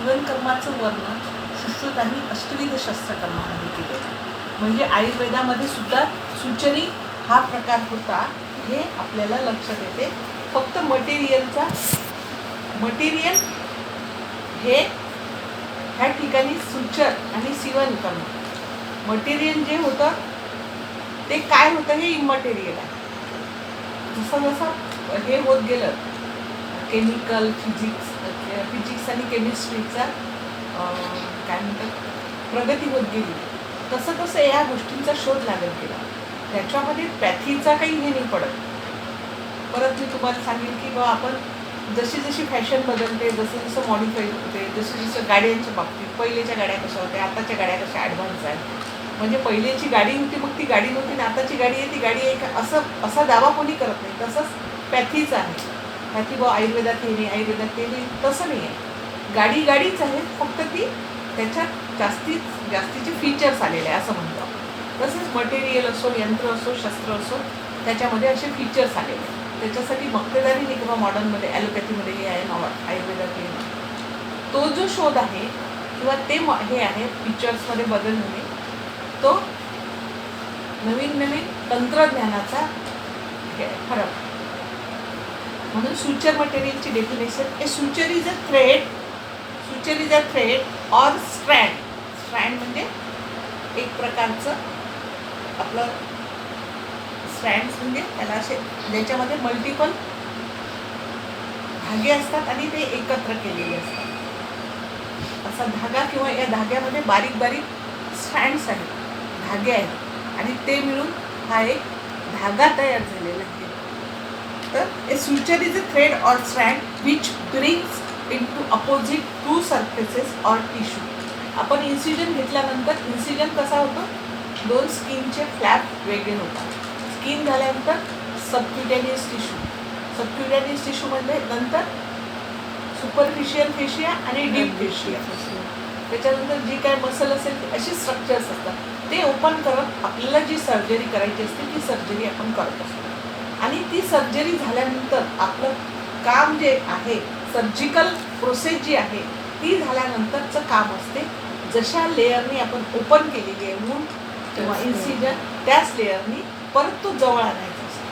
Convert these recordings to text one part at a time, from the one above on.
जीवनकर्माचं वर्णन सुश्रुतांनी अष्टविध शस्त्रकर्मामध्ये केलेलं आहे. म्हणजे आयुर्वेदामध्ये सुद्धा सुचरी हा प्रकार होता हे आपल्याला लक्षात येते. फक्त मटेरियल हे ह्या ठिकाणी सुचर आणि सिवन कर्म. मटेरियल जे होतं ते काय होतं हे इमटेरियल आहे. जसं जसं हे होत गेलं केमिकल फिजिक्स आणि केमिस्ट्रीचा काय म्हणतात प्रगती होत गेली तसं तसं या गोष्टींचा शोध लागत गेला. त्याच्यामध्ये पॅथीचा काही हे नाही पडत. परत मी तुम्हाला सांगेन की बा आपण जशी जशी फॅशन बदलते, जसं जसं मॉडिफाय होते, जसं जसं गाड्यांच्या बाबतीत पहिलेच्या गाड्या कशा होत्या, आताच्या गाड्या कशा ॲडव्हान्स आहेत. म्हणजे पहिलेची गाडी होती मग ती गाडी नव्हती आणि आताची गाडी आहे ती गाडी आहे का असा दावा कोणी करत नाही. तसंच पॅथीचं आहे. पॅथी बा आयुर्वेदात हे नाही, आयुर्वेदात ते नाही, तसं नाही आहे. गाडीच आहे, फक्त ती त्याच्यात जास्तीचे फीचर्स आलेले आहे असं म्हणतो. तसेच मटेरियल असो, यंत्र असो, शस्त्र असो, त्याच्यामध्ये असे फीचर्स आलेले आहेत. त्याच्यासाठी मक्तेदारी नाही किंवा मॉडर्नमध्ये ॲलोपॅथीमध्ये हे आहे, आयुर्वेदात हे नाही. तो जो शोध आहे किंवा ते हे आहे फीचर्समध्ये बदल होणे, तो नवीन तंत्रज्ञानाचा फरक. म्हणून सुचर मटेरियलची definition A suture is a thread or strand म्हणजे एक प्रकारचं आपलं स्ट्रँड्स म्हणजे त्याला असे ज्याच्यामध्ये मल्टिपल धागे असतात आणि ते एकत्र केलेले असतात. असा धागा किंवा या धाग्यामध्ये बारीक स्ट्रँड्स आहेत, धागे आहेत आणि ते मिळून हा एक धागा तयार झालेला आहे. तर a suture is a thread or strand which brings into opposite two surfaces or tissue. आपण इन्सिजन घेतल्यानंतर इन्सिजन कसा होतो, दोन स्किनचे फ्लॅप वेगळे होतात. स्किन झाल्यानंतर सबक्युटेनियस टिश्यू म्हणजे नंतर सुपरफिशियल फेशिया आणि डीप फेशिया. त्याच्यानंतर जी काय मसल असेल ती अशी स्ट्रक्चर्स असतात. ते ओपन करत आपल्याला जी सर्जरी करायची असते ती सर्जरी आपण करत असतो. आणि ती सर्जरी झाल्यानंतर आपलं काम जे आहे, सर्जिकल प्रोसेस जी आहे ती झाल्यानंतरचं काम असते. जशा लेअरनी आपण ओपन केलेली आहे वूंड किंवा इन्सिजन, त्याच लेअरनी परत तो जवळ आणायचा असतो.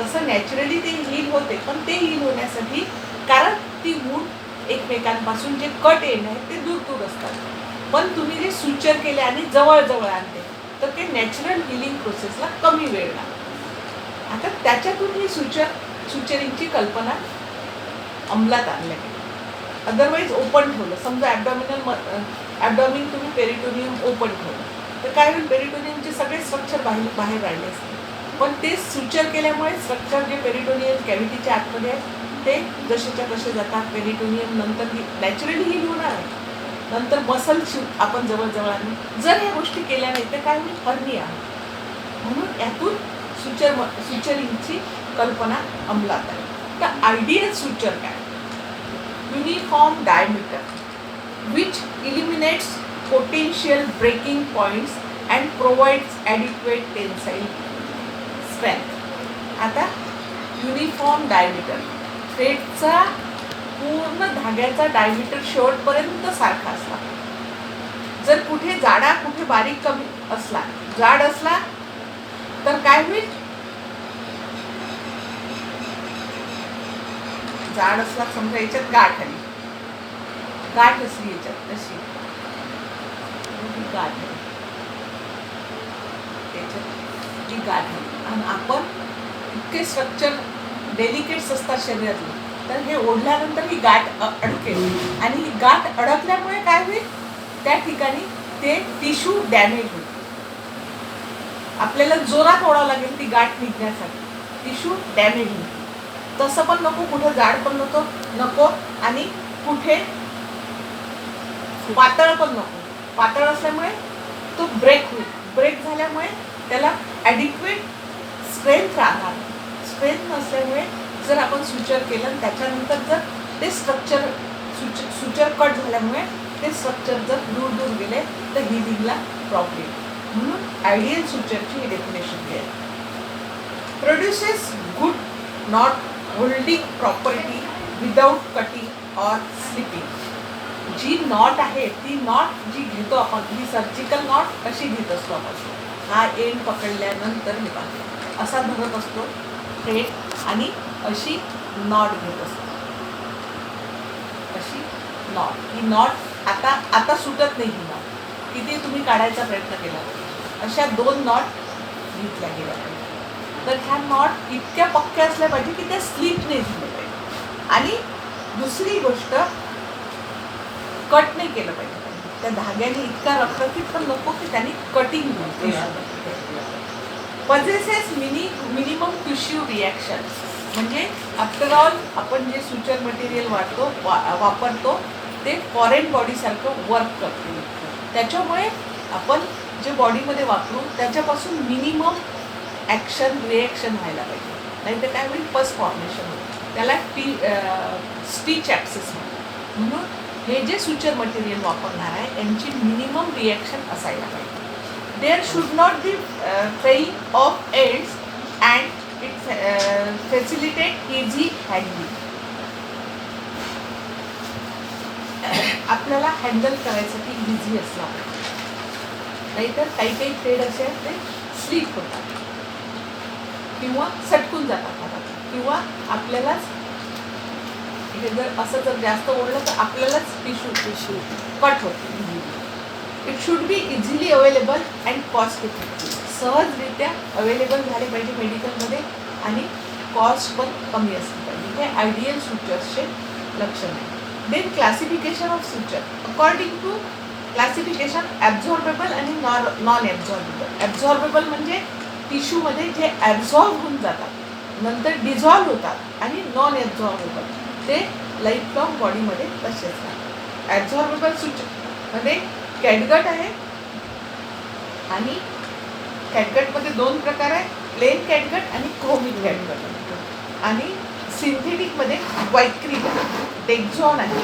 तसं नॅचरली ते हील होते, पण ते हील होण्यासाठी कारण ती वूंड एकमेकांपासून जे कट येणं आहे ते दूर असतात. पण तुम्ही जे सुचर केले आणि जवळ आणते तर ते नॅचरल हिलिंग प्रोसेसला कमी वेळ लागतो. आता त्याच्यातून ही सुचरिंगची कल्पना अंमलात आणल्या गेली. अदरवाईज ओपन ठेवलं, समजा ॲबडॉमिन तुम्ही पेरिटोनियम ओपन ठेवलं तर काय होईल, पेरिटोनियमचे सगळे स्ट्रक्चर बाहेर राहिले असते. पण ते सुचर केल्यामुळे स्ट्रक्चर जे पेरिटोनियम कॅव्हिटीच्या आतमध्ये आहे ते जसेच्या तसे जातात. पेरिटोनियम नंतर नॅचरली हील होणार आहे. नंतर मसल आपण जवळ आणली. जर या गोष्टी केल्या नाही तर काय होईल, हर्निया. म्हणून यातून सुचरिंगची कल्पना अंमलात आहे. तर आयडियल सुचर काय, uniform diameter which eliminates potential breaking points and provides adequate tensile strength. आता युनिफॉर्म डायमीटर, थ्रेडचा पूर्ण धाग्याचा डायमीटर शेवटपर्यंत सारखा असला. जर कुठे जाडा कुठे बारीक कमी असला, जाड असला तर काय होईल, जाड असला समजा याच्यात गाठ असली याच्यात अशी गाठ आहे, त्याच्यात जी गाठ आहे आणि आपण इतके स्ट्रक्चर डेलिकेट्स असतात शरीरातले, तर हे ओढल्यानंतर ही गाठ अडकेल आणि ही गाठ अडकल्यामुळे काय होईल, त्या ठिकाणी ते टिश्यू डॅमेज होईल. आपल्याला जोरात ओढावं लागेल ती गाठ निघण्यासाठी, टिश्यू डॅमेज होईल. तसं पण नको, कुठं जाड पण नको आणि कुठे पातळ पण नको. पातळ असल्यामुळे तो ब्रेक होईल. ब्रेक झाल्यामुळे त्याला ॲडिक्वेट स्ट्रेंथ राहणार. स्ट्रेंथ नसल्यामुळे जर आपण सुचर केलं आणि त्याच्यानंतर जर ते सुचर कट झाल्यामुळे ते स्ट्रक्चर जर दूर गेले तर हिलिंगला प्रॉब्लेम. म्हणून आयडियल सुचरची ही डेफिनेशन आहे. Produces good not holding property without cutting और स्लिपिंग. जी नॉट आहे ती नॉट जी घेतो आपण, ही सर्जिकल नॉट कशी घेत असतो आपण, हा एंड पकडल्यानंतर हे पाहतो असा धरत असतो हे, आणि अशी नॉट घेत असतो, अशी नॉट. ही नॉट आता सुटत नाही, ही नॉट किती तुम्ही काढायचा प्रयत्न केला, अशा 2 नॉट घेतल्या गेल्या पाहिजे. तर ह्या नॉट इतक्या पक्क्या असल्या पाहिजे की त्या स्लिप नाही झाल्या पाहिजे. आणि दुसरी गोष्ट, कट नाही केलं पाहिजे. त्या धाग्याने इतका रखरखीत पण नको की त्यांनी कटिंग होईल. पजेसेस मिनिमम टिश्यू रिॲक्शन, म्हणजे आफ्टर ऑल आपण जे सुचर मटेरियल वापरतो ते फॉरेन बॉडीसारखं वर्क करते. त्याच्यामुळे आपण जे बॉडीमध्ये वापरू त्याच्यापासून मिनिमम ॲक्शन रिॲक्शन व्हायला पाहिजे, नाही तर काय होईल, पस फॉर्मेशन होईल. त्याला स्टिच ॲप्सिस म्हणतात. म्हणून हे जे सुचर मटेरियल वापरणार आहे यांची मिनिमम रिॲक्शन असायला पाहिजे. There should not be fraying of ends and it facilitate easy handling. आपल्याला हँडल करायसाठी इझी असला पाहिजे, नाहीतर काही थ्रेड असे आहेत ते स्लिप होतात किंवा सटकून जातात हातात, किंवा आपल्यालाच हे जर जास्त ओढलं तर आपल्यालाच टिश्यू कट होते. It should be easily available and cost effective. सहजरित्या अवेलेबल झाले पाहिजे मेडिकलमध्ये आणि कॉस्ट पण कमी असली पाहिजे. हे आयडियल सुचर्सचे लक्षण आहे. Then classification of suture according to classification absorbable आणि नॉन ॲब्झॉर्बेबल. ॲब्झॉर्बेबल म्हणजे टिश्यूमध्ये जे ॲब्झॉर्ब होऊन जातात, नंतर डिझॉल्व होतात, आणि नॉन ॲब्झॉर्बेबल ते लाईफ लॉंग बॉडीमध्ये तसेच राहतात. ॲब्झॉर्बेबल सुचरमध्ये कॅटगट आहे, आणि कॅटगटमध्ये 2 प्रकार आहेत, प्लेन कॅटगट आणि क्रोमिक कॅटगट. आणि सिंथेटिकमध्ये वायक्रील डेक्झॉन आहे.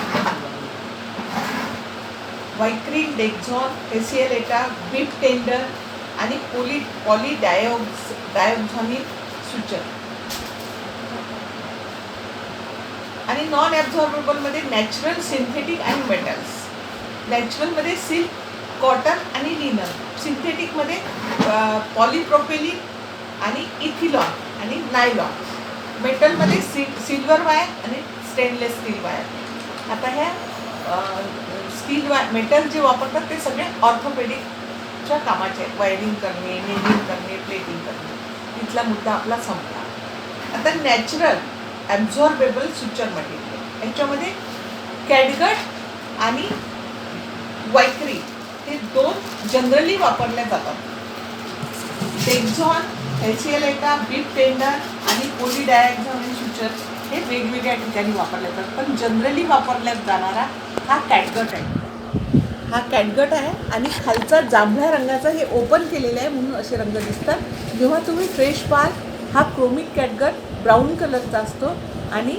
वायक्रील, डेक्झॉन, फेसिएलेटा, बिप टेंडर आणि पॉलीडायोक्झामिल सुचर. आणि नॉन ॲब्झॉर्बेबलमध्ये नॅचरल, सिंथेटिक आणि मेटल्स. नॅचरलमध्ये सिल्क, कॉटन आणि लिनन. सिंथेटिकमध्ये पॉलीप्रोपेलिन आणि इथिलॉन आणि नायलॉन. मेटलमध्ये सिल्वर वायर आणि स्टेनलेस स्टील वायर. आता ह्या स्टील मेटल जे वापरतात ते सगळे ऑर्थोपेडिकच्या कामाचे आहेत. वायरिंग करणे, नेलिंग करणे, प्लेटिंग करणे. इथला मुद्दा आपला संपला. आता नॅचरल ॲब्झॉर्बेबल सुचर मटेरियल, याच्यामध्ये कॅटगट आणि वायक्री हे 2 जनरली वापरल्या जातात. डेक्झॉन, फेसिएलेटा, बिप टेंडर आणि पॉलीडायोक्झामिल सुचर हे वेगवेगळ्या ठिकाणी वापरले जातात. पण जनरली वापरल्या जाणारा हा कॅटगट आहे. हा कॅटगट आहे आणि खालचा जांभळ्या रंगाचा हे ओपन केलेलं आहे म्हणून असे रंग दिसतात. जेव्हा तुम्ही फ्रेश पाहाल हा क्रोमिक कॅटगट ब्राऊन कलरचा असतो आणि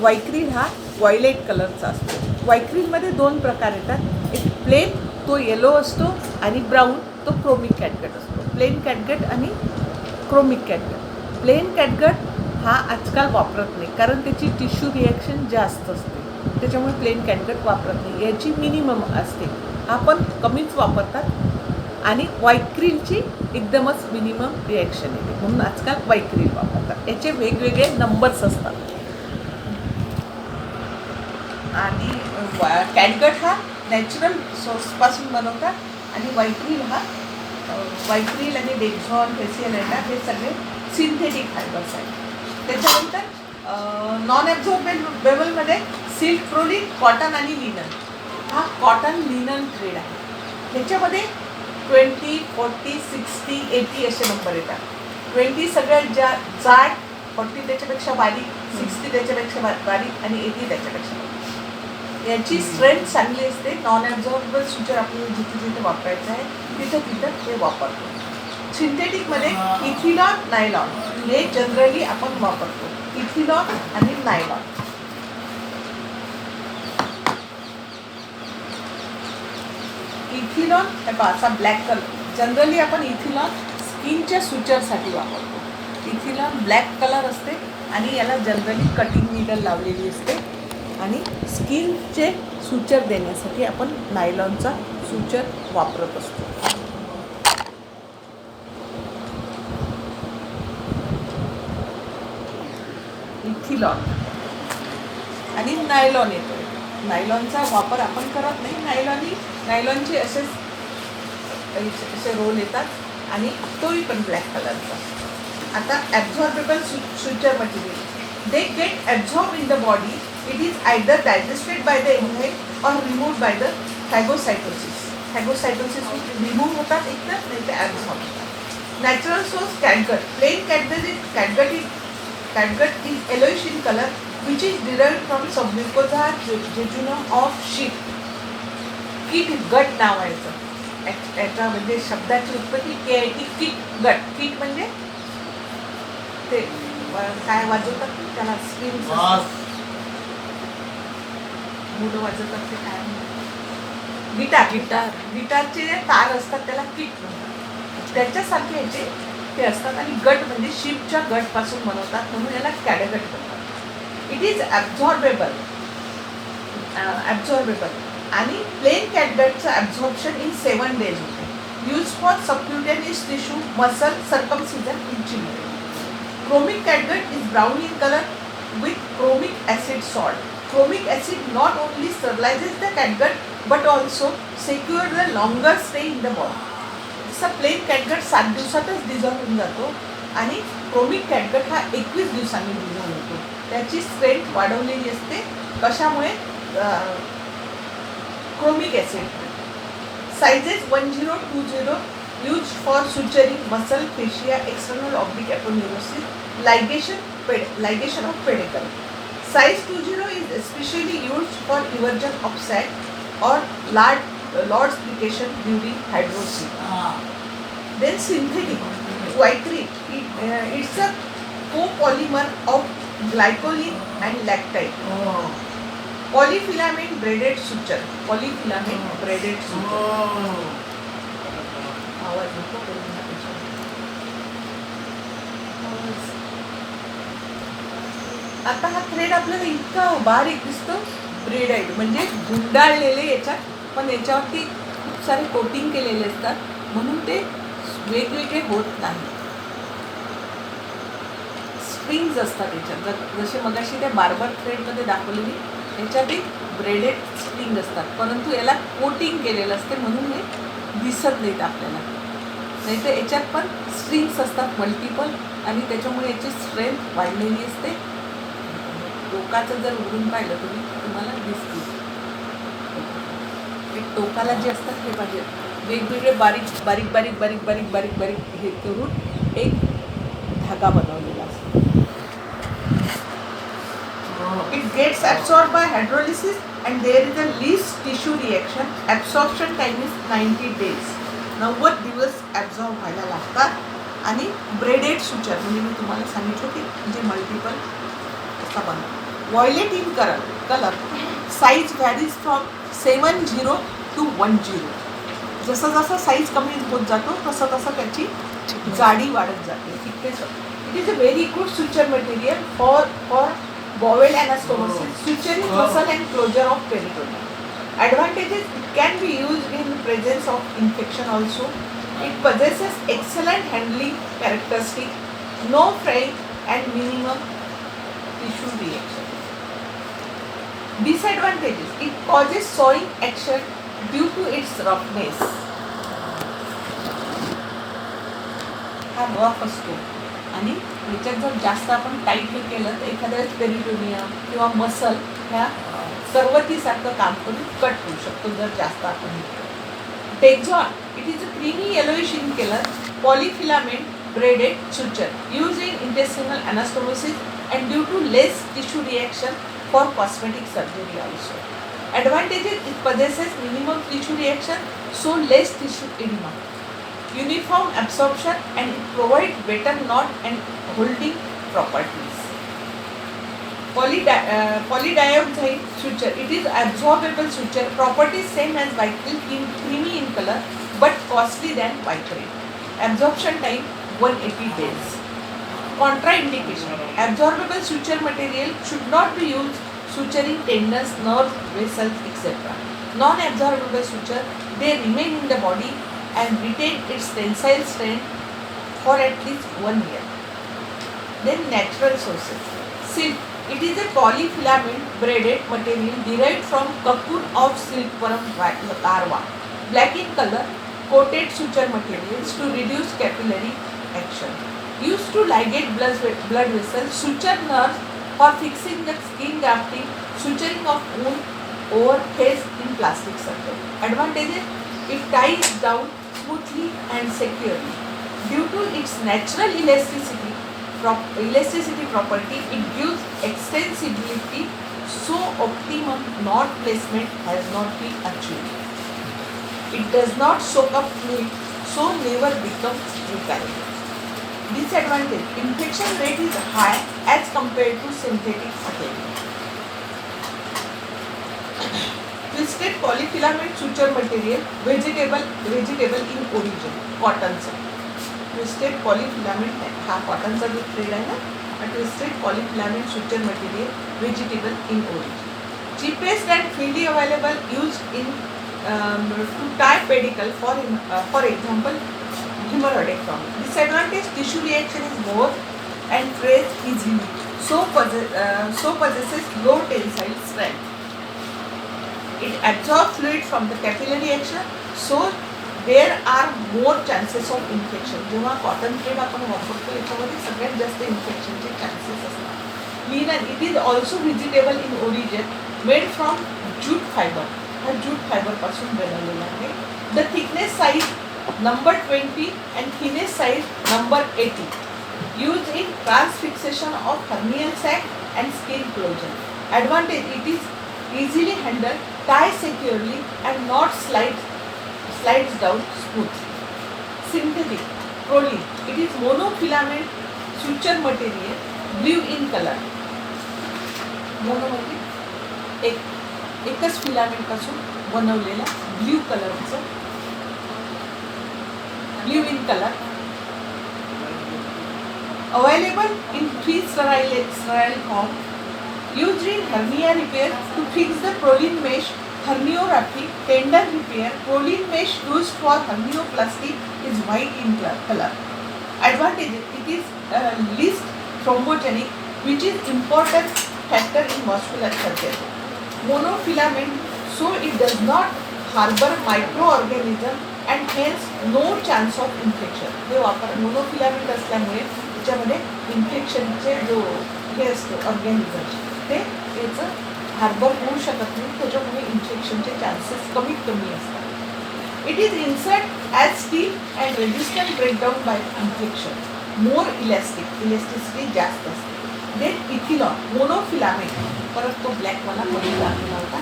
वायक्रील हा व्हायलेट कलरचा असतो. वायक्रीलमध्ये 2 प्रकार येतात. एक प्लेन तो येलो असतो आणि ब्राऊन तो क्रोमिक कॅटगट असतो. प्लेन कॅटगट आणि क्रोमिक कॅटगट. प्लेन कॅटगट हा आजकाल वापरत नाही कारण त्याची टिश्यू रिॲक्शन जास्त असते, त्याच्यामुळे प्लेन कॅटगट वापरत नाही. याची मिनिमम असते, आपण कमीच वापरतात. आणि वायक्रीलची एकदमच मिनिमम रिॲक्शन येते म्हणून आजकाल वायक्रील वापरतात. याचे वेगवेगळे नंबर्स असतात. आणि कॅटगट हा नॅचरल सोर्सपासून बनवतात आणि वायक्रील आणि डेक्झॉन, फेसिएलेटा हे सगळे सिंथेटिक फायबर्स आहेत. त्याच्यानंतर नॉन ॲब्झॉर्बेबलमध्ये सिल्क, प्रोलिन, कॉटन आणि लिनन. हा कॉटन लिनन थ्रेड आहे. ह्याच्यामध्ये 20, 40, 60, 80 असे नंबर येतात. 20 सगळ्यात जाड, 40 त्याच्यापेक्षा बारीक, 60 त्याच्यापेक्षा बारीक आणि 80 त्याच्यापेक्षा बारीक. याची स्ट्रेंथ चांगली असते. नॉन ॲब्झॉर्बेबल सुचर आपल्याला जिथे जिथे वापरायचं आहे तिथं ते वापरतो. सिंथेटिकमध्ये इथिलॉन, नायलॉन हे जनरली आपण वापरतो. इथिलॉन आणि नायलॉन. इथिलॉन हे पहा असा ब्लॅक कलर, जनरली आपण इथिलॉन स्किनच्या सुचरसाठी वापरतो. इथिलॉन ब्लॅक कलर असते आणि याला जनरली कटिंग नीडल लावलेली असते आणि स्किनचे सुचर देण्यासाठी आपण नायलॉनचा सुचर वापरत असतो. इथिलॉन आणि नायलॉन येतो. नायलॉनचा वापर आपण करत नाही. नायलॉनचे असे रोल येतात आणि तोही पण ब्लॅक कलरचा. आता absorbable suture material, they get absorb in the body. It is either digested by the enzyme or removed by the phagocytosis. Phagocytosis remove होतात एकतर, नाही तर ॲब्झॉर्ब होतात. Natural source catgut. Plain catgut is yellowish in color, which is derived from submucosa jejunum of sheep. कीट गट नाव आहे याचा, म्हणजे शब्दाची उत्पत्ती कीट गट. कीट म्हणजे ते काय वाजवतात त्याला, स्ट्रिंग्स मुलं वाजवतात ते काय, गिटारचे जे तार असतात त्याला कीट म्हणतात. त्याच्यासारखे याचे ते असतात आणि गट म्हणजे शीपच्या गट पासून बनवतात, म्हणून याला कॅटगट म्हणतात. इट इज ॲब्झॉर्बेबल आणि प्लेन कॅटगटचं ॲब्झॉर्प्शन इन 7 days होते. Use for subcutaneous tissue, muscle, circumcision in children. Chromic catgut is brown in colour with chromic acid salt. Chromic acid not only sterilizes the catgut but also secure the longer stay in the body. जसं plain catgut 7 दिवसातच dissolve होऊन जातो आणि chromic catgut हा 21 दिवसांनी dissolve होतो. त्याची strength वाढवलेली असते. कशामुळे? Chromic acid. Sizes 1020 use for suturing muscle, fascia, external oblique aponeurosis, ligation of pedicle. Size 20 is especially used for eversion of sac or Lord's application during hydrosis. Then synthetic Vicryl. It's a copolymer of glycolin and lactide. Polyfilament braided suture. आवाज नको करू नका. आता हा thread आपल्याला इतका बारीक दिसतो, ब्रेडाईड म्हणजे गुंडाळलेले याच्यात, पण याच्यावरती खूप सारे कोटिंग केलेले असतात म्हणून ते वेगवेगळे होत नाही. स्ट्रिंग्स असतात याच्यात, जसे मगाशी त्या बार्बर थ्रेडमध्ये दाखवलेली याच्यात एक ब्रेडेड स्ट्रिंग असतात, परंतु याला कोटिंग केलेलं असते म्हणून हे दिसत नाहीत आपल्याला. नाही तर याच्यात पण स्ट्रिंग्स असतात मल्टिपल आणि त्याच्यामुळे याची स्ट्रेंथ वाढलेली असते. टोकाचं जर उघडून पाहिलं तुम्ही तुम्हाला दिसतील. एक टोकाला जे असतात हे पाहिजे वेगवेगळे बारीक बारीक बारीक बारीक बारीक बारीक बारीक हे करून एक धागा बनवलेला असतो. It gets absorbed by hydrolysis and there is a least tissue reaction. Absorption time is 90 days. 90 दिवस ॲब्झॉर्ब व्हायला लागतात. आणि ब्रेडेड सुचर म्हणजे मी तुम्हाला सांगितलं की म्हणजे मल्टिपल असा बनतो. Violet in colour. Size varies from 70 to 10. जसं जसं साईज कमी होत जातो तसं तसं त्याची जाडी वाढत जाते. It is a very good suture material for bowel anastomosis, suturing muscle and closure of peritoneum. Advantages: it can be used in presence of infection also. It possesses excellent handling characteristics, no fraying and minimum tissue reaction. Disadvantages: it causes sewing action due to its roughness. हा rough असतो आणि याच्यात जर जास्त आपण tightly केलं तर एखाद्या वेळेस पेरिटोनियम किंवा मसल ह्या सर्वतीसारखं काम करून कट होऊ शकतो जर जास्त आपण. Dexon. It is a creamy yellowish in colour, polyfilament braided suture use in intestinal anastomosis and due to less tissue reaction for cosmetic surgery also. Advantages: it possesses minimum tissue reaction, so less tissue edema. Uniform absorption and it provides better knot and holding properties. Polydiamide suture. It is absorbable suture. Properties same as Vicryl, creamy in color but costly than Vicryl. Absorption time 180 days. Contraindication: absorbable suture material should not be used suturing tendons, nerves, vessels, etc. Non-absorbable suture, they remain in the body and retain its tensile strength for at least 1 year. Then natural sources. Silk. It is a polyfilament braided material derived from cocoon of silkworm larva. Black in color, coated suture materials to reduce capillary action. Used to ligate blood vessels, suture nerves for fixing the skin grafting, suturing of wound over face in plastic surgery. Advantages: it ties down smoothly and securely. Due to its natural elasticity property, it gives extensibility, so optimum knot placement has not been achieved. It does not soak up fluid, so never becomes recurrent. Disadvantage: infection rate is high as compared to synthetic material. Twisted polyfilament suture material, vegetable in origin, cotton. Twisted polyfilament है, हा कॉटनचा जो thread आहे ना, twisted polyfilament suture material, vegetable in origin. Cheapest and freely available, used in to tie pedicle, for example hemorrhoidectomy. Disadvantage: tissue reaction is more and frays easily, so possesses low tensile strength. It absorbs fluid from the capillary action, so there are more chances of infection. जेव्हा cotton thread आपण वापरतो याच्यामध्ये सगळ्यात जास्त इन्फेक्शनचे chances असतात. Linen. It is also vegetable in origin, made from jute fibre. हा jute फायबरपासून बनवलेला आहे. The thickness size number 20 and thinness size number 80. Use in transfixation of hernial sac and skin closure. Advantage: it is easily handled, tie securely and not slides down smoothly. Synthetic. Prolene. It is monofilament suture material, blue in color. Mono म्हणजे एकच filament पासून बनवलेला blue कलरचं, blue in colour. Available in 3 sterile form. Used in hernia repair to fix the Prolene mesh, herniorrhaphy, tendon repair. Prolene mesh used for hernioplasty is white in color. Advantages: it is least thrombogenic, which is important factor in vascular surgery. Monofilament, so it does not harbor microorganism and hence no chance of infection. हे monofilament असल्यामुळे त्याच्यामध्ये इन्फेक्शनचे जो हे असतो organism ते याचं harbour होऊ शकत नाही, त्याच्यामुळे इन्फेक्शनचे चान्सेस कमीत कमी असतात. It is insert as steel and resistant breakdown bye infection. More elasticity जास्त असते. देन इथिलॉन. मोनोफिलामेंट, परत तो ब्लॅकवाला मध्ये लागलेला होता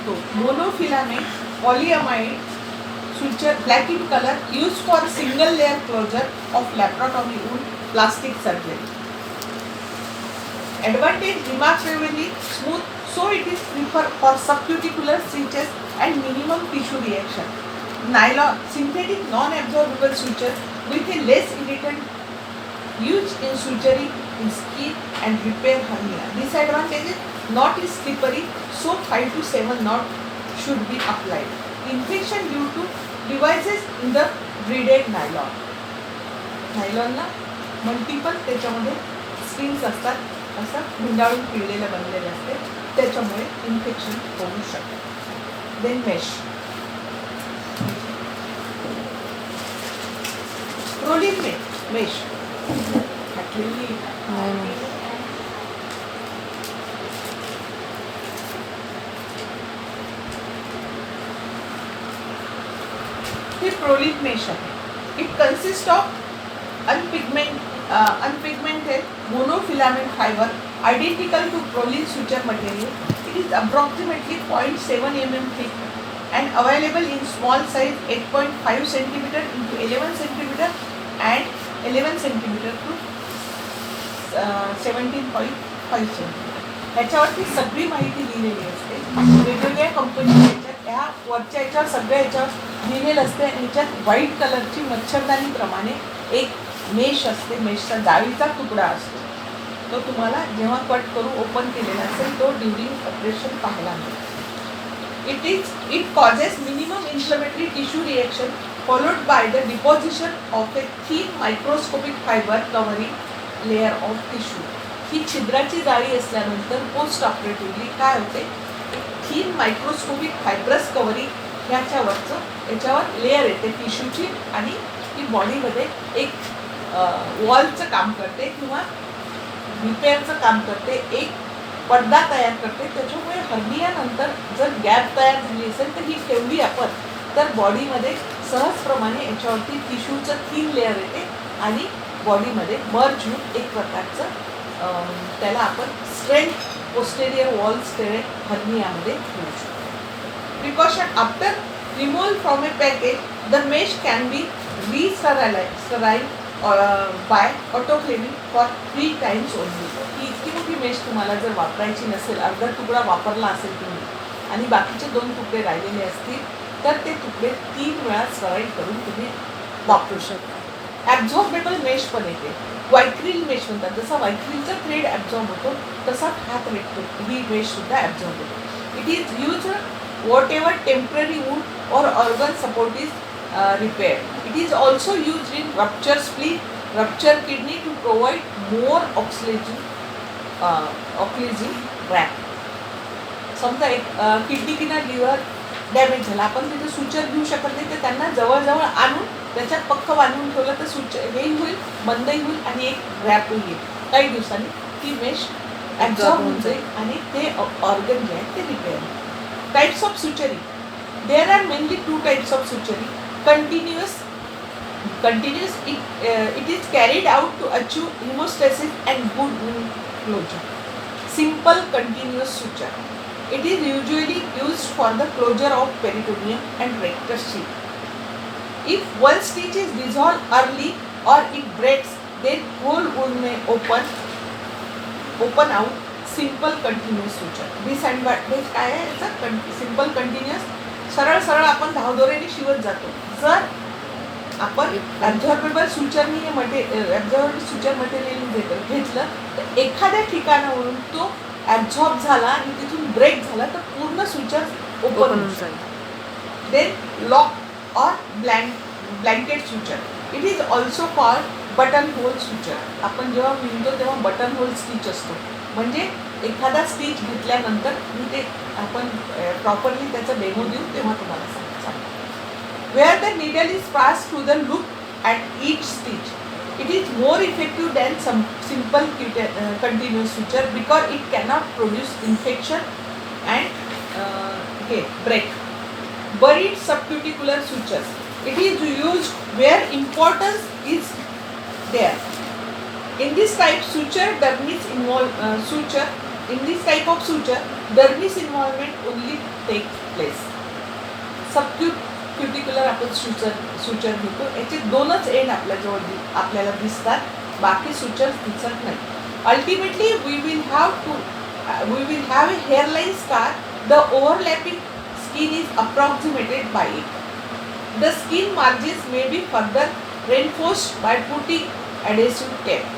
तो monofilament पॉलिअमाइड suture, black in color, used for single layer closure of laparotomy wound, plastic surgery. Advantage: remarkably smooth, so it is preferred for subcuticular stitches and minimum tissue reaction. Nylon. Synthetic non-absorbable suture with a less irritant, used in suturing in skin and repair hernia. Disadvantages: knot is slippery, so 5 to 7 knot should be applied. Infection due to devices in the braided nylon. नायलॉनला multiple त्याच्यामध्ये strings असतात, असं गुंडाळून पिळलेलं बनलेलं असते, त्याच्यामुळे infection होऊ शकते. Then mesh. Prolene mesh actually हे प्रोलीन मेश आहे. It consist of unpigmented monofilament fiber identical to Prolene suture material. It is approximately 0.7 mm thick and available in small size 8.5 cm into 11 cm and 11 cm to 17.5 cm. ह्याच्यावरती सगळी माहिती लिहिलेली असते. वेगवेगळ्या कंपनीच्या ह्या वरच्या ह्याच्यावर सगळ्या ह्याच्यावर लिहिलेलं असते. ह्याच्यात व्हाईट कलरची मच्छरदानीप्रमाणे एक मेश असते, मेशचा जाळीचा तुकडा असतो. तो तुम्हाला जेव्हा कट करून ओपन केलेला असेल तो ड्युरिंग ऑपरेशन पाहायला मिळेल. It causes minimum inflammatory tissue reaction followed by the deposition of a thin microscopic fiber covering layer of tissue. ही छिद्राची जाळी असल्यानंतर पोस्ट ऑपरेटिव्हली काय होते, थिन मायक्रोस्कोपिक फायब्रस कव्हरिंग याच्यावर लेअर येते टिश्यूची आणि ती बॉडीमध्ये एक वॉलचं काम करते किंवा रिपेअरचं काम करते, एक पडदा तयार करते. त्याच्यामुळे हर्नियानंतर जर गॅप तयार झाली असेल तर ही ठेवली आपण तर बॉडीमध्ये सहजप्रमाणे याच्यावरती टिश्यूचं थिन लेअर येते आणि बॉडीमध्ये मर्ज होऊन एक प्रकारचं त्याला आपण स्ट्रेंथ पोस्टेरियर वॉल स्टेरेट हर्नियामध्ये घेऊ शकतो. Precaution after removal from a package the mesh can be resterile by autoclaving for 3 times only. ही इतकी मोठी मेश तुम्हाला जर वापरायची नसेल, अर्धा तुकडा वापरला असेल तुम्ही आणि बाकीचे 2 तुकडे राहिलेले असतील तर ते तुकडे 3 वेळा स्टराइल करून तुम्ही वापरू शकता. ॲब्झॉर्बेबल मेश पण येते, वायक्रिल मेश म्हणतात. जसा वायक्रिलचा थ्रेड ॲब्झॉर्ब होतो तसा हा थ्रेड ही मेश सुद्धा ॲब्झॉर्ब होतो. It is use whatever temporary wound or organ support is repaired. It is also used in rupture spleen, rupture kidney to provide more occlusive wrap. समजा एक kidney किंवा liver damage झाला, आपण तिथे suture घेऊ शकत नाही तर त्यांना जवळजवळ आणून त्याच्यात पक्क बांधून ठेवलं तर सुचर हेही होईल, बंदही होईल आणि एक रॅप होईल. काही दिवसांनी ती मेश ॲब्झॉर्ब होऊन जाईल आणि ते ऑर्गन जे आहे ते repair. Types of suturing. There are mainly 2 types of suturing. Continuous it is carried out to achieve hemostasis and good wound closure. Simple continuous suture. It is usually used for the closure of peritoneum and rectus sheath. If one stitch is dissolved early or it breaks, then whole wound may open out. Simple continuous suture. Disadvantage काय आहे याचा? Simple continuous सरळ सरळ आपण धावदोरेने शिवत जातो. जर आपण ॲब्झॉर्बेबल सुचरनी ॲब्झॉर्बेबल सुचर मटेरियल घेतलं तर एखाद्या ठिकाणावरून तो ॲब्झॉर्ब झाला आणि तिथून ब्रेक झाला तर पूर्ण सुचर ओपन होऊन जाईल. देन लॉक और blanket suture. It is also called button hole suture. आपण जेव्हा विणतो तेव्हा बटन होल स्टिच असतो, म्हणजे एखादा स्टिच घेतल्यानंतर मी ते आपण प्रॉपरली त्याचा डेमो देऊ तेव्हा तुम्हाला सांगतो. Where the needle is pass through the loop at each stitch. It is more effective than simple continuous suture because it cannot produce infection and break. Buried subcuticular sutures. It is used where importance is there. In this type of suture, dermis involvement only takes place. Subcuticular आपण suture घेतो, याचे 2च end आपल्याला दिसतात, बाकी suture दिसत नाही. Ultimately, we will have a hairline scar. The overlapping skin is approximated by it. The skin margins may be further reinforced by putting adhesive tape.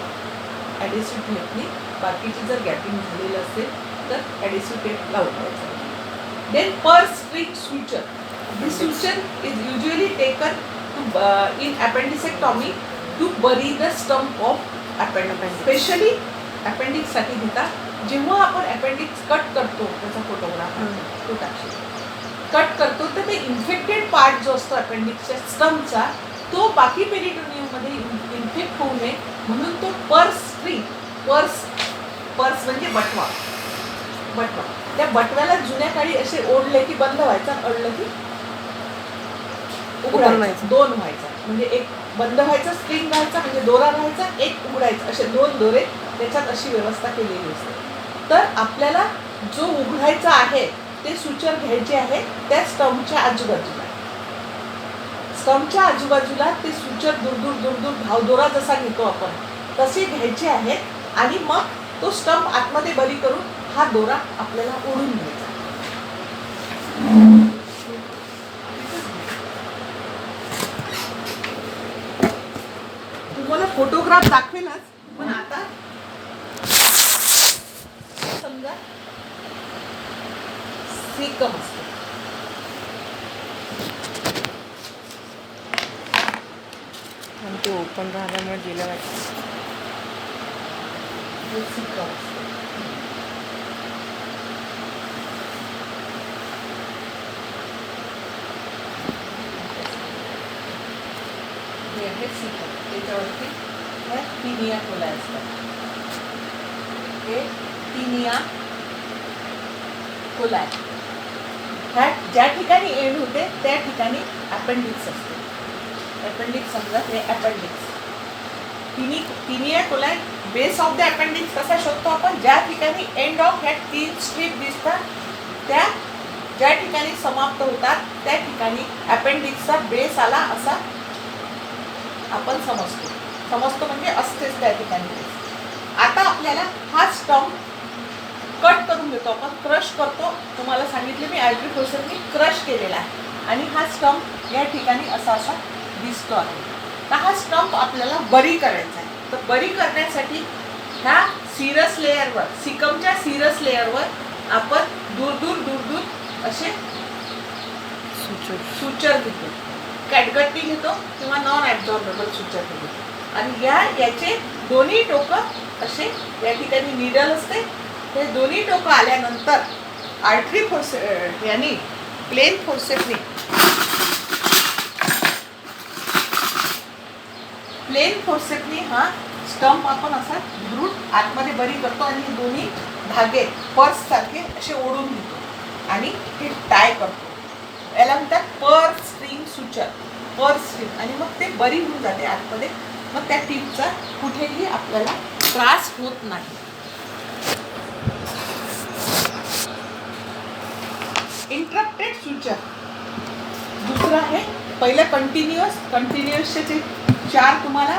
Adhesive tape ने बाकीची जर गॅपिंग झालेलं असेल तर adhesive tape लावायचा. Then purse string suture. This suture is usually taken in appendectomy to bury the stump of appendix. Especially appendix साठी घेतात. जेव्हा आपण appendix कट करतो त्याचा फोटोग्राफ तो टाकतो. कट करतो तर ते इन्फेक्टेड पार्ट जो असतो अपेंडिक्सच्या स्टमचा तो बाकी पेरिटोनियममध्ये इन्फेक्ट होऊ नये म्हणून तो पर्स म्हणजे बटवा त्या बटव्याला जुन्या काळी असे ओढले की बंद व्हायचा, अडलं की उघडायचा, 2 व्हायचा. म्हणजे एक बंद व्हायचा, स्ट्रिंग राहायचा म्हणजे दोरा राहायचा, एक उघडायचा, असे 2 दोरे त्याच्यात अशी व्यवस्था केलेली असते. तर आपल्याला जो उघडायचा आहे ते सुचर घ्यायचे आहे त्या स्टमच्या आजूबाजूला ते सुचर दूर धावदोरा जसा घेतो आपण तसे घ्यायचे आहेत आणि मग तो स्टंप आतमध्ये बरी करून हा दोरा आपल्याला ओढून घ्यायचा. तुम्हाला फोटोग्राफ दाखवेलच, पण आता सिकम असते. आणि ते ओपन राहिल्यामुळे गेलं वाटतं. हे सिकम असते. हे आहे सिकम. त्याच्यावरती ह्या पिनिया कोला असतात. हे पिनिया कोला आहे. ह्या ज्या ठिकाणी एंड होते त्या ठिकाणी अपेंडिक्स असते. अपेंडिक्स समजा हे appendix. Taenia coli base of the appendix कसा शोधतो आपण? ज्या ठिकाणी एंड ऑफ ह्या 3 स्ट्रीप दिसतात त्या ज्या ठिकाणी समाप्त होतात त्या ठिकाणी अपेंडिक्सचा बेस आला असा आपण समजतो म्हणजे असतेच त्या ठिकाणी. आता आपल्याला हा स्टंप कट करून घेतो आपण, क्रश करतो. तुम्हाला सांगितले मी आर्टरी फोर्सेप्सनी क्रश केलेला आहे आणि हा स्टंप या ठिकाणी असा दिसतो आहे. तर हा स्टंप आपल्याला बरी करायचा आहे. तर बरी करण्यासाठी ह्या सिरस लेअरवर, सिकमच्या सिरस लेअरवर आपण दूर असे सुचर घेतो. कॅटगट्टी घेतो किंवा नॉन ॲब्झॉर्बेबल सुचर घेतो आणि याचे दोन्ही टोकं असे या ठिकाणी निडल असते. हे दोन्ही टोकं आल्यानंतर आर्टरी फोर्सेप याने प्लेन फोर्सेपनी हा स्टंप आपण असा धरून आतमध्ये बरी करतो आणि हे दोन्ही धागे पर्स सारखे असे ओढून घेतो आणि हे टाय करतो. याला म्हणतात purse string suture, purse string. आणि मग ते बरी होऊन जाते आतमध्ये. मग त्या टिपचा कुठेही आपल्याला त्रास होत नाही. इंटरप्टेड सुचर दुसरं आहे. पहिलं कंटिन्युअसचे 4 तुम्हाला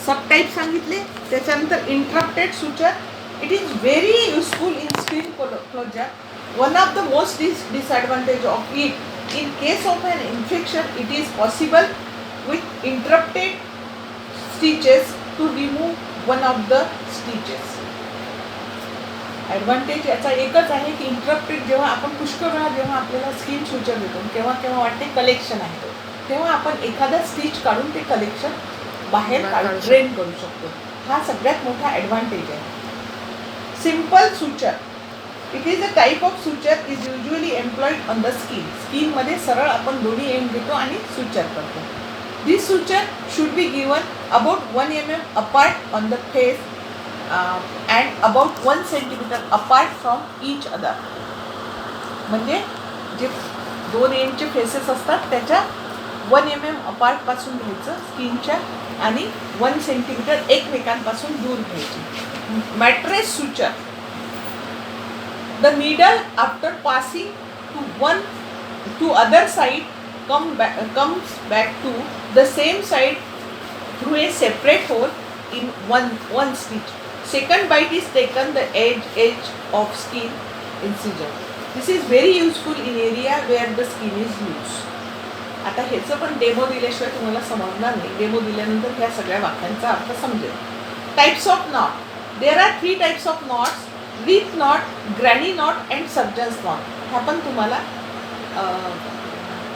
सब टाईप सांगितले. त्याच्यानंतर interrupted suture. It is very useful in skin closure. One of the most disadvantage of it, in case of an infection, it is possible with interrupted stitches to remove one of the stitches. Advantage याचा एकच आहे की interrupted जेव्हा आपण पुष्कळ वेळा जेव्हा आपल्याला स्किन सुचर देतो केव्हा वाटते कलेक्शन आहे, तेव्हा आपण एखादा स्टिच काढून ते कलेक्शन बाहेर ड्रेन करू शकतो. हा सगळ्यात मोठा ॲडव्हान्टेज आहे. Simple suture. It is a type of suture is usually employed on the skin. स्किनमध्ये सरळ आपण दोन्ही एंड घेतो आणि सुचर करतो. This suture should be given about 1 mm apart on the face and about 1 centimeter apart from each other. म्हणजे जे 2 एंडचे faces असतात त्याच्या 1 mm अपार्टपासून घ्यायचं स्किनच्या आणि 1 centimeter एकमेकांपासून दूर घ्यायची. Mattress suture. The needle after passing to other side comes back to the same side through a separate hole in one stitch. Second bite is taken the edge of skin incision. This is very useful in area where the skin is loose. आता ह्याचं पण demo दिल्याशिवाय तुम्हाला समजणार नाही. Demo दिल्यानंतर ह्या सगळ्या वाक्यांचा अर्थ समजेल. Types of knot. There are 3 types of knots. Reef knot, granny knot and surgeon's knot. ह्या पण तुम्हाला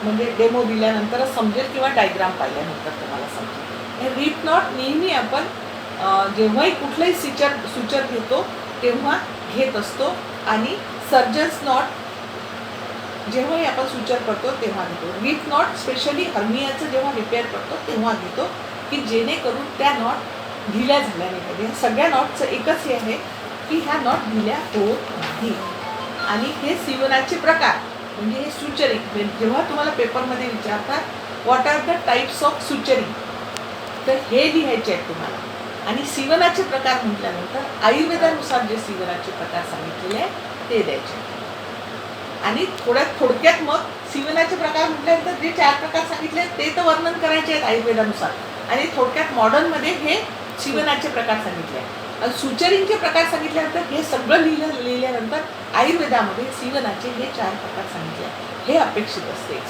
म्हणजे डेमो दिल्यानंतरच समजेल किंवा डायग्राम पाहिल्यानंतर तुम्हाला समजेल. हे रीप नॉट नेहमी आपण जेव्हाही कुठलंही सुचर घेतो तेव्हा घेत असतो आणि सर्जन्स नॉट जेव्हाही आपण सुचर करतो तेव्हा घेतो. रीप नॉट स्पेशली हर्नियाचं जेव्हा रिपेअर करतो तेव्हा घेतो की जेणेकरून त्या नॉट ढिल्या झाल्या नाही पाहिजे. सगळ्या नॉटचं एकच हे आहे की ह्या नॉट ढिल्या होत नाही. आणि हे सिवनाचे प्रकार म्हणजे हे सुचरिंग. जेव्हा तुम्हाला पेपरमध्ये विचारतात what are the types of suturing तर हे लिहायचे आहेत तुम्हाला. आणि सिवनाचे प्रकार म्हटल्यानंतर आयुर्वेदानुसार जे सिवनाचे प्रकार सांगितलेले आहेत ते द्यायचे. आणि थोडक्यात मग सिवनाचे प्रकार म्हटल्यानंतर जे 4 प्रकार सांगितले ते तर वर्णन करायचे आहेत आयुर्वेदानुसार. आणि थोडक्यात मॉडर्नमध्ये हे सिवनाचे प्रकार सांगितले आहेत. सुचरिंगचे प्रकार सांगितल्यानंतर हे सगळं लिहिल्यानंतर आयुर्वेदामध्ये सिवनाचे हे 4 प्रकार सांगितले हे अपेक्षित असते एक